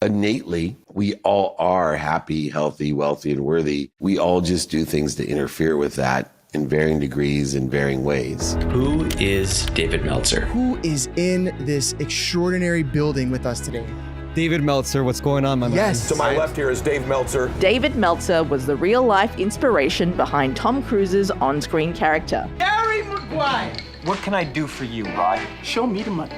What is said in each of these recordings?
Innately, we all are happy, healthy, wealthy, and worthy. We all just do things to interfere with that in varying degrees, in varying ways. Who is David Meltzer? Who is in this extraordinary building with us today? David Meltzer, what's going on, my man? Yes. To my left here is Dave Meltzer. David Meltzer was the real-life inspiration behind Tom Cruise's on-screen character. Jerry Maguire. What can I do for you, Rod? Show me the money.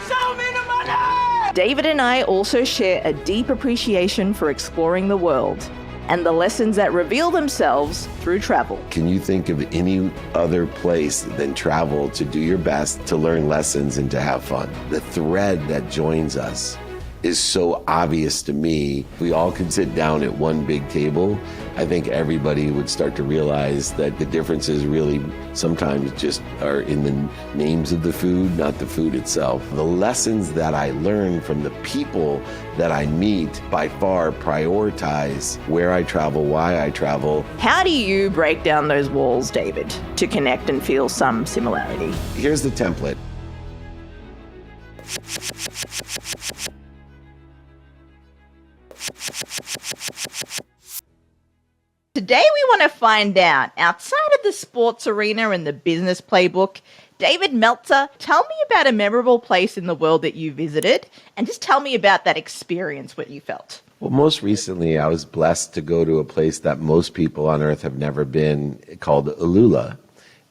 Show me the money! David and I also share a deep appreciation for exploring the world and the lessons that reveal themselves through travel. Can you think of any other place than travel to do your best, to learn lessons, and to have fun? The thread that joins us is so obvious to me. If we all could sit down at one big table, I think everybody would start to realize that the differences really sometimes just are in the names of the food, not the food itself. The lessons that I learn from the people that I meet by far prioritize where I travel, why I travel. How do you break down those walls, David, to connect and feel some similarity? Here's the template. Today we want to find out, outside of the sports arena and the business playbook, David Meltzer, tell me about a memorable place in the world that you visited, and just tell me about that experience, what you felt. Well, most recently, I was blessed to go to a place that most people on earth have never been, called Alula.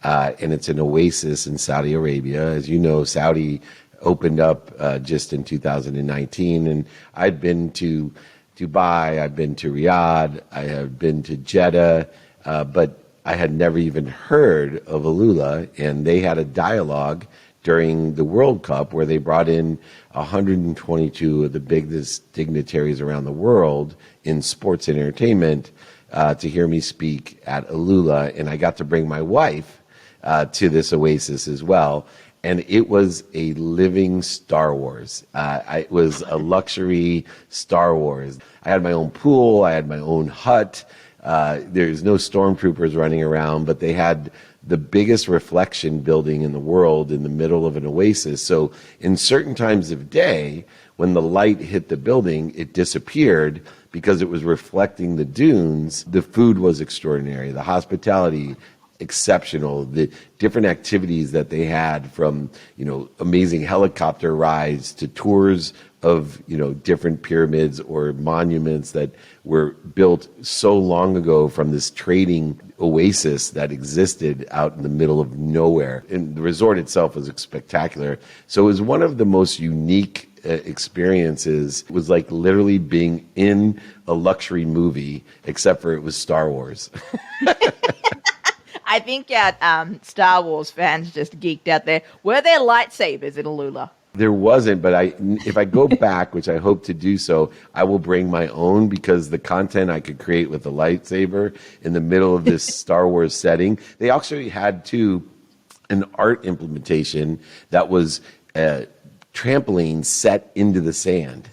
And it's an oasis in Saudi Arabia. As you know, Saudi opened up just in 2019, and I'd been to Dubai, I've been to Riyadh, I have been to Jeddah, but I had never even heard of Alula, and they had a dialogue during the World Cup where they brought in 122 of the biggest dignitaries around the world in sports and entertainment to hear me speak at Alula, and I got to bring my wife to this oasis as well. And it was a living Star Wars. It was a luxury Star Wars. I had my own pool. I had my own hut. There's no stormtroopers running around, but they had the biggest reflection building in the world in the middle of an oasis. So in certain times of day, when the light hit the building, it disappeared because it was reflecting the dunes. The food was extraordinary. The hospitality, exceptional. The different activities that they had, from, amazing helicopter rides to tours of, different pyramids or monuments that were built so long ago from this trading oasis that existed out in the middle of nowhere. And the resort itself was spectacular. So it was one of the most unique experiences. It was like literally being in a luxury movie, except for it was Star Wars. I think our Star Wars fans just geeked out there. Were there lightsabers in Alula? There wasn't, but if I go back, which I hope to do so, I will bring my own, because the content I could create with a lightsaber in the middle of this Star Wars setting. They actually had, too, an art implementation that was trampolines set into the sand.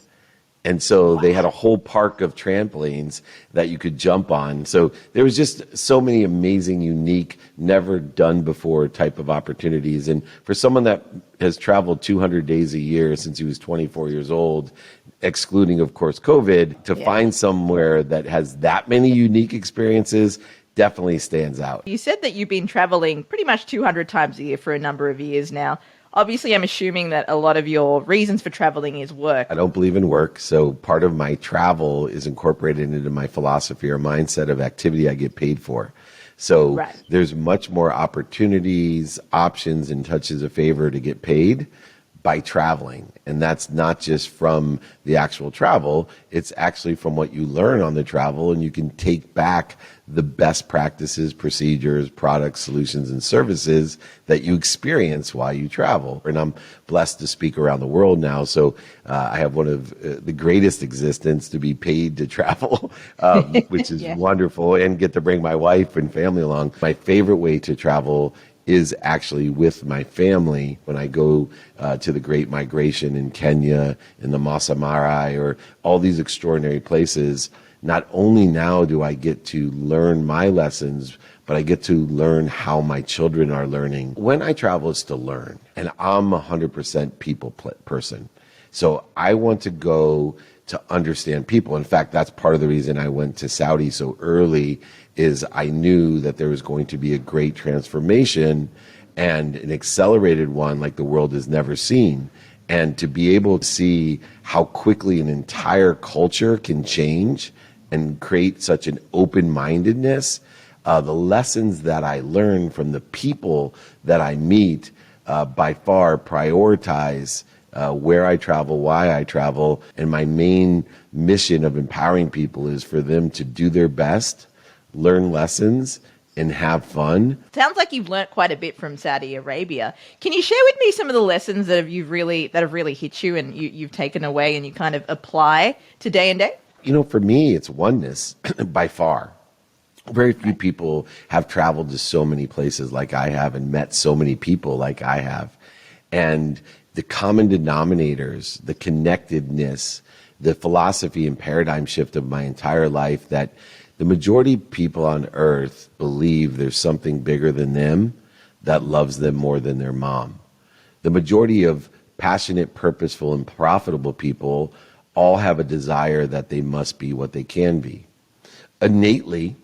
And so they had a whole park of trampolines that you could jump on. So there was just so many amazing, unique, never done before type of opportunities. And for someone that has traveled 200 days a year since he was 24 years old, excluding, of course, COVID, to find somewhere that has that many unique experiences definitely stands out. You said that you've been traveling pretty much 200 times a year for a number of years now. Obviously, I'm assuming that a lot of your reasons for traveling is work. I don't believe in work, so part of my travel is incorporated into my philosophy or mindset of activity I get paid for. So There's much more opportunities, options, and touches of favor to get paid by traveling. And that's not just from the actual travel, it's actually from what you learn on the travel, and you can take back the best practices, procedures, products, solutions, and services that you experience while you travel. And I'm blessed to speak around the world now, so I have one of the greatest existence to be paid to travel, which is wonderful, and get to bring my wife and family along. My favorite way to travel is actually with my family. When I go to the Great Migration in Kenya, in the Masai Mara, or all these extraordinary places, not only now do I get to learn my lessons, but I get to learn how my children are learning. When I travel, it's to learn, and I'm 100% people person. So I want to go to understand people. In fact, that's part of the reason I went to Saudi so early, is I knew that there was going to be a great transformation and an accelerated one like the world has never seen. And to be able to see how quickly an entire culture can change and create such an open-mindedness, the lessons that I learn from the people that I meet by far prioritize where I travel, why I travel, and my main mission of empowering people is for them to do their best, learn lessons, and have fun. Sounds like you've learnt quite a bit from Saudi Arabia. Can you share with me some of the lessons that have really hit you and you've taken away and you kind of apply to day and day? You know, for me, it's oneness by far. Very few people have traveled to so many places like I have and met so many people like I have. And the common denominators, the connectedness, the philosophy and paradigm shift of my entire life, that the majority of people on earth believe there's something bigger than them that loves them more than their mom. The majority of passionate, purposeful, and profitable people all have a desire that they must be what they can be. Innately,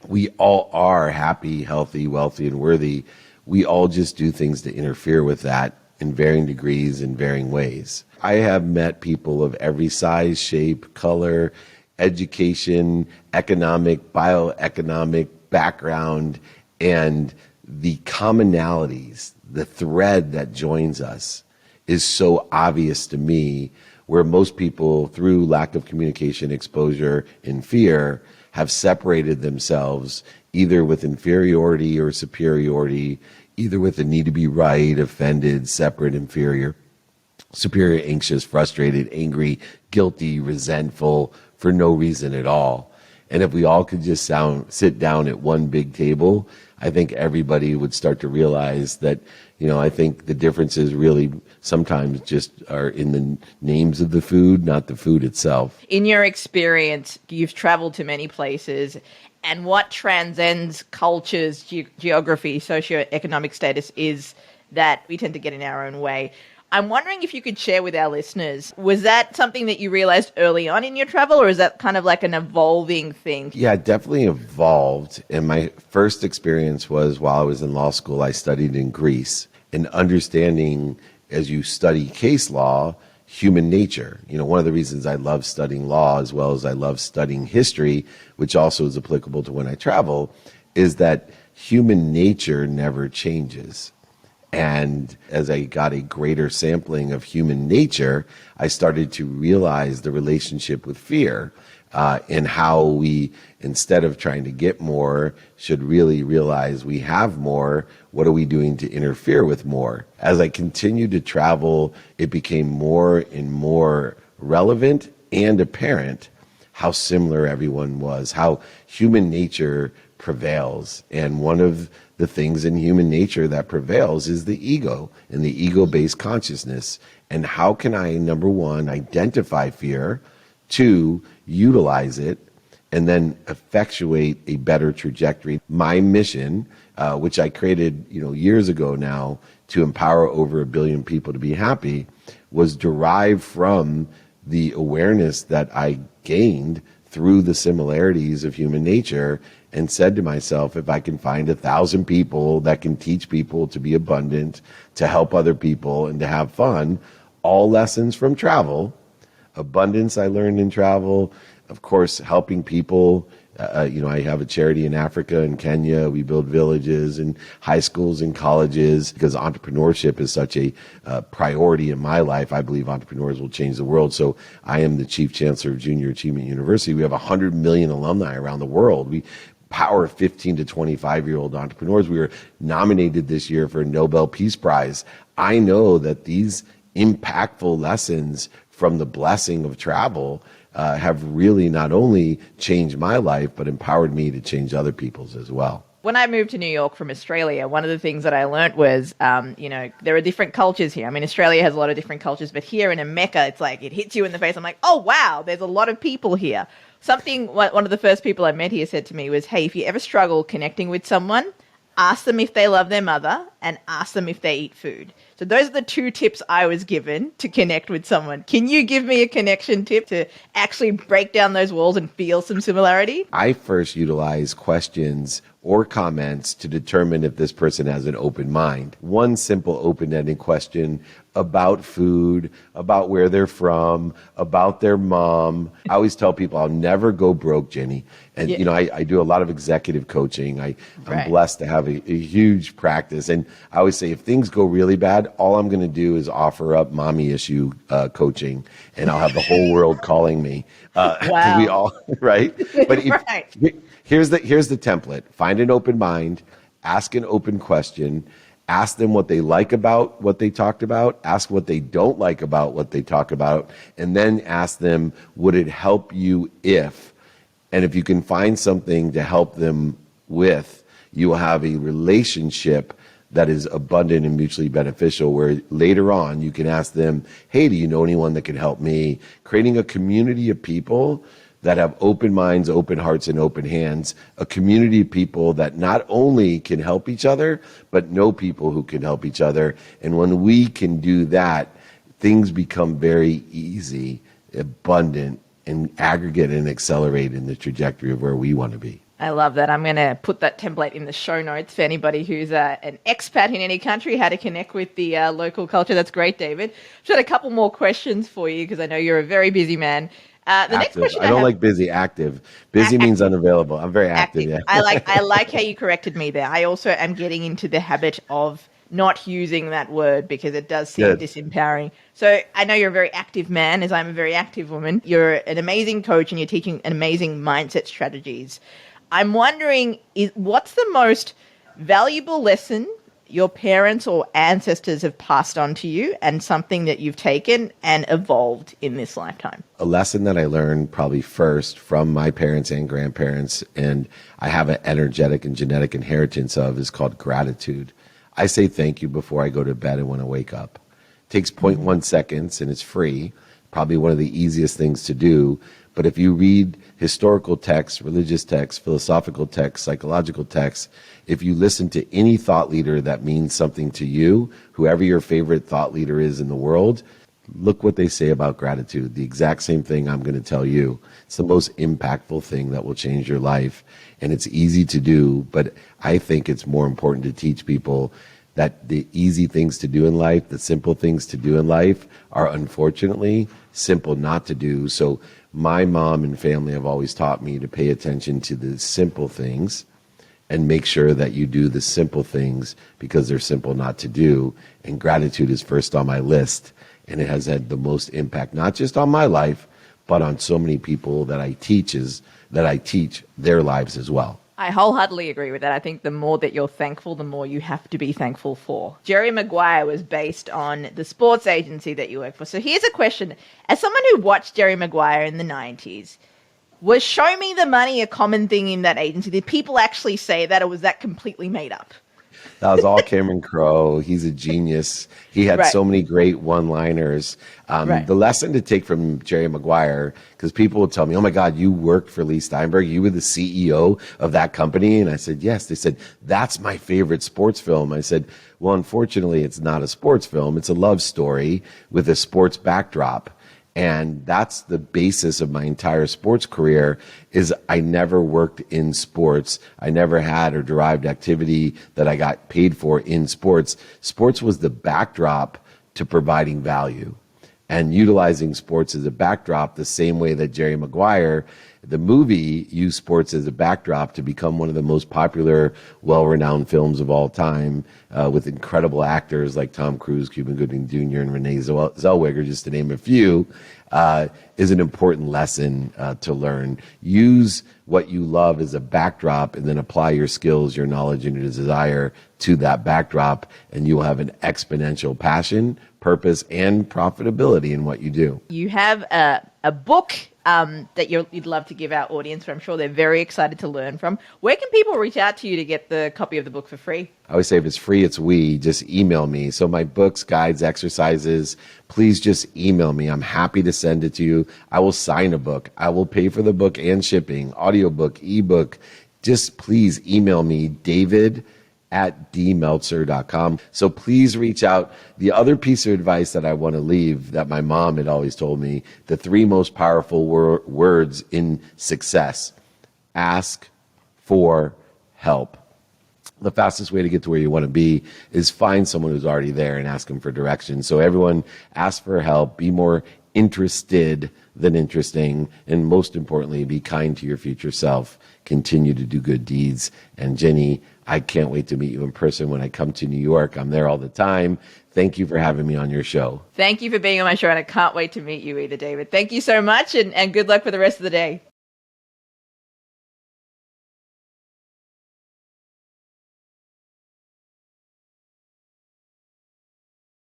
we all are happy, healthy, wealthy, and worthy. We all just do things to interfere with that in varying degrees, in varying ways. I have met people of every size, shape, color, education, economic, bioeconomic background, and the commonalities, the thread that joins us is so obvious to me, where most people, through lack of communication, exposure, and fear, have separated themselves either with inferiority or superiority, either with the need to be right, offended, separate, inferior, superior, anxious, frustrated, angry, guilty, resentful, for no reason at all. And if we all could just sit down at one big table, I think everybody would start to realize that, I think the differences really sometimes just are in the names of the food, not the food itself. In your experience, you've traveled to many places, and what transcends cultures, geography, socioeconomic status is that we tend to get in our own way. I'm wondering if you could share with our listeners, was that something that you realized early on in your travel, or is that kind of like an evolving thing? Yeah, it definitely evolved. And my first experience was while I was in law school, I studied in Greece, and understanding, as you study case law, human nature. One of the reasons I love studying law as well as I love studying history, which also is applicable to when I travel, is that human nature never changes. And as I got a greater sampling of human nature, I started to realize the relationship with fear, and how we, instead of trying to get more, should really realize we have more. What are we doing to interfere with more? As I continued to travel, it became more and more relevant and apparent how similar everyone was, how human nature prevails. And one of the things in human nature that prevails is the ego and the ego-based consciousness. And how can I, number one, identify fear, two, utilize it, and then effectuate a better trajectory. My mission, which I created, years ago now, to empower over 1 billion people to be happy, was derived from the awareness that I gained through the similarities of human nature, and said to myself, if I can find 1,000 people that can teach people to be abundant, to help other people, and to have fun, all lessons from travel, abundance I learned in travel, of course, helping people. I have a charity in Africa and Kenya. We build villages and high schools and colleges because entrepreneurship is such a priority in my life. I believe entrepreneurs will change the world. So I am the Chief Chancellor of Junior Achievement University. We have 100 million alumni around the world. We power 15 to 25-year-old entrepreneurs. We were nominated this year for a Nobel Peace Prize. I know that these impactful lessons from the blessing of travel have really not only changed my life, but empowered me to change other people's as well. When I moved to New York from Australia, one of the things that I learned was, there are different cultures here. I mean, Australia has a lot of different cultures, but here in Mecca, it's like it hits you in the face. I'm like, oh, wow, there's a lot of people here. One of the first people I met here said to me was, hey, if you ever struggle connecting with someone, ask them if they love their mother and ask them if they eat food. So those are the 2 tips I was given to connect with someone. Can you give me a connection tip to actually break down those walls and feel some similarity? I first utilize questions or comments to determine if this person has an open mind. One simple open-ended question about food, about where they're from, about their mom. I always tell people I'll never go broke, Ginni. And, Yeah. I do a lot of executive coaching. I'm Right. blessed to have a huge practice. And I always say if things go really bad, all I'm going to do is offer up mommy issue coaching, and I'll have the whole world calling me. Wow. We all, right? But Right. Here's the template. Find an open mind, ask an open question, ask them what they like about what they talked about, ask what they don't like about what they talk about, and then ask them, would it help you if? And if you can find something to help them with, you will have a relationship that is abundant and mutually beneficial, where later on you can ask them, hey, do you know anyone that can help me? Creating a community of people that have open minds, open hearts, and open hands, a community of people that not only can help each other, but know people who can help each other. And when we can do that, things become very easy, abundant, and aggregate and accelerate in the trajectory of where we want to be. I love that. I'm going to put that template in the show notes for anybody who's an expat in any country, how to connect with the local culture. That's great, David. I've got a couple more questions for you because I know you're a very busy man. The next question I don't like busy, active. Busy means unavailable. I'm very active. Yeah. I like how you corrected me there. I also am getting into the habit of not using that word because it does seem disempowering. So I know you're a very active man, as I'm a very active woman. You're an amazing coach and you're teaching amazing mindset strategies. I'm wondering, what's the most valuable lesson your parents or ancestors have passed on to you and something that you've taken and evolved in this lifetime? A lesson that I learned probably first from my parents and grandparents, and I have an energetic and genetic inheritance of, is called gratitude. I say thank you before I go to bed and when I wake up. It takes 0.1 seconds and it's free, probably one of the easiest things to do. But if you read historical texts, religious texts, philosophical texts, psychological texts, if you listen to any thought leader that means something to you, whoever your favorite thought leader is in the world, look what they say about gratitude. The exact same thing I'm going to tell you. It's the most impactful thing that will change your life. And it's easy to do, but I think it's more important to teach people that the easy things to do in life, the simple things to do in life, are unfortunately simple not to do. So my mom and family have always taught me to pay attention to the simple things and make sure that you do the simple things because they're simple not to do. And gratitude is first on my list. And it has had the most impact, not just on my life, but on so many people that I teach their lives as well. I wholeheartedly agree with that. I think the more that you're thankful, the more you have to be thankful for. Jerry Maguire was based on the sports agency that you work for. So here's a question. As someone who watched Jerry Maguire in the 90s, was show me the money a common thing in that agency? Did people actually say that, or was that completely made up? That was all Cameron Crowe. He's a genius. He had so many great one-liners. The lesson to take from Jerry Maguire, because people would tell me, oh my God, you worked for Lee Steinberg. You were the CEO of that company. And I said, yes. They said, that's my favorite sports film. I said, well, unfortunately, it's not a sports film. It's a love story with a sports backdrop. And that's the basis of my entire sports career. Is I never worked in sports. I never had or derived activity that I got paid for in sports. Sports was the backdrop to providing value and utilizing sports as a backdrop, the same way that Jerry Maguire, the movie, used sports as a backdrop to become one of the most popular, well-renowned films of all time, with incredible actors like Tom Cruise, Cuba Gooding Jr., and Renee Zellweger, just to name a few, is an important lesson to learn. Use what you love as a backdrop and then apply your skills, your knowledge, and your desire to that backdrop, and you will have an exponential passion, purpose, and profitability in what you do. You have a book that you'd love to give our audience, I'm sure they're very excited to learn from. Where can people reach out to you to get the copy of the book for free? I always say if it's free, it's we. Just email me. So my books, guides, exercises, please just email me. I'm happy to send it to you. I will sign a book. I will pay for the book and shipping, audiobook, ebook. Just please email me, David at dmeltzer.com. So please reach out. The other piece of advice that I want to leave that my mom had always told me, the three most powerful words in success: ask for help. The fastest way to get to where you want to be is find someone who's already there and ask them for direction. So everyone, ask for help, be more interested than interesting, and most importantly, be kind to your future self. Continue to do good deeds. And Ginni, I can't wait to meet you in person when I come to New York. I'm there all the time. Thank you for having me on your show. Thank you for being on my show, and I can't wait to meet you either, David. Thank you so much, and good luck for the rest of the day.